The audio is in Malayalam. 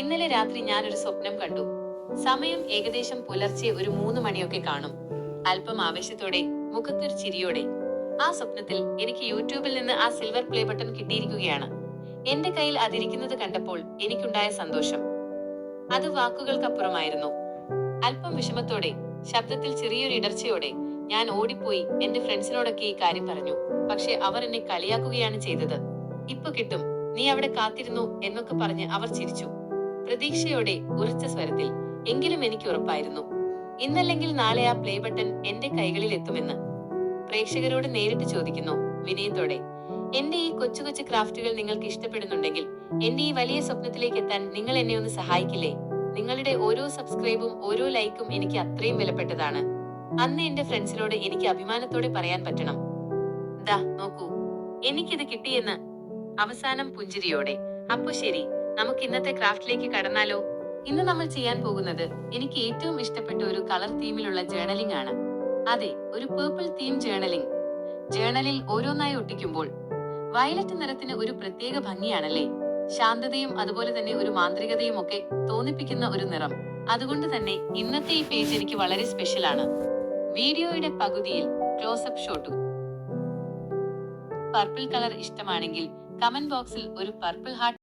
ഇന്നലെ രാത്രി ഞാനൊരു സ്വപ്നം കണ്ടു. സമയം ഏകദേശം പുലർച്ചെ ഒരു 3 മണിയൊക്കെ കാണും. അല്പം ആവേശത്തോടെ, മുഖത്തൊരു ചിരിയോടെ. ആ സ്വപ്നത്തിൽ എനിക്ക് യൂട്യൂബിൽ നിന്ന് ആ സിൽവർ പ്ലേ ബട്ടൺ കിട്ടിയിരിക്കുകയാണ്. എന്റെ കയ്യിൽ അതിരിക്കുന്നത് കണ്ടപ്പോൾ എനിക്കുണ്ടായ സന്തോഷം അത് വാക്കുകൾക്കപ്പുറമായിരുന്നു. അല്പം വിഷമത്തോടെ, ശബ്ദത്തിൽ ചെറിയൊരു ഇടർച്ചയോടെ ഞാൻ ഓടിപ്പോയി എന്റെ ഫ്രണ്ട്സിനോടൊക്കെ ഈ കാര്യം പറഞ്ഞു. പക്ഷെ അവർ എന്നെ കളിയാക്കുകയാണ് ചെയ്തത്. ഇപ്പൊ കിട്ടും, നീ അവിടെ കാത്തിരുന്നു എന്നൊക്കെ പറഞ്ഞ് അവർ ചിരിച്ചു. പ്രതീക്ഷയോടെ, ഉറച്ച സ്വരത്തിൽ. എങ്കിലും എനിക്ക് ഉറപ്പായിരുന്നു, ഇന്നല്ലെങ്കിൽ നാളെ ആ പ്ലേ ബട്ടൺ എന്റെ കൈകളിൽ എത്തുമെന്ന്. പ്രേക്ഷകരോട് നേരിട്ട് ചോദിക്കുന്നു, വിനയത്തോടെ. എന്റെ ഈ കൊച്ചു കൊച്ചു ക്രാഫ്റ്റുകൾ നിങ്ങൾക്ക് ഇഷ്ടപ്പെടുന്നുണ്ടെങ്കിൽ എന്റെ ഈ വലിയ സ്വപ്നത്തിലേക്ക് എത്താൻ നിങ്ങൾ എന്നെ ഒന്ന് സഹായിക്കില്ലേ? നിങ്ങളുടെ ഓരോ സബ്സ്ക്രൈബും ഓരോ ലൈക്കും എനിക്ക് അത്രയും വിലപ്പെട്ടതാണ്. അന്ന് എന്റെ ഫ്രണ്ട്സിനോട് എനിക്ക് അഭിമാനത്തോടെ പറയാൻ പറ്റണം, ദാ നോക്കൂ, എനിക്കിത് കിട്ടിയെന്ന്. അവസാനം പുഞ്ചിരിയോടെ. അപ്പൊ ശരി, നമുക്ക് ഇന്നത്തെ ക്രാഫ്റ്റിലേക്ക് കടന്നാലോ? ഇന്ന് നമ്മൾ ചെയ്യാൻ പോകുന്നത് എനിക്ക് ഏറ്റവും ഇഷ്ടപ്പെട്ട ഒരു കളർ തീമിലുള്ള ജേർണലിംഗ് ആണ്. അതെ, ഒരു പേർപ്പിൾ തീം ജേർണലിംഗ്. ജേർണലിൽ ഓരോന്നായി ഒട്ടിക്കുമ്പോൾ വയലറ്റ് നിറത്തിന് ഒരു പ്രത്യേക ഭംഗിയാണല്ലേ? ശാന്തതയും അതുപോലെ തന്നെ ഒരു മാന്ത്രികതയും ഒക്കെ തോന്നിപ്പിക്കുന്ന ഒരു നിറം. അതുകൊണ്ട് തന്നെ ഇന്നത്തെ ഈ പേജ് എനിക്ക് വളരെ സ്പെഷ്യൽ ആണ്. വീഡിയോയുടെ പകുതിയിൽ ക്ലോസപ്പ് ഷോട്ടും. പർപ്പിൾ കളർ ഇഷ്ടമാണെങ്കിൽ കമന്റ് ബോക്സിൽ ഒരു പർപ്പിൾ ഹാർട്ട്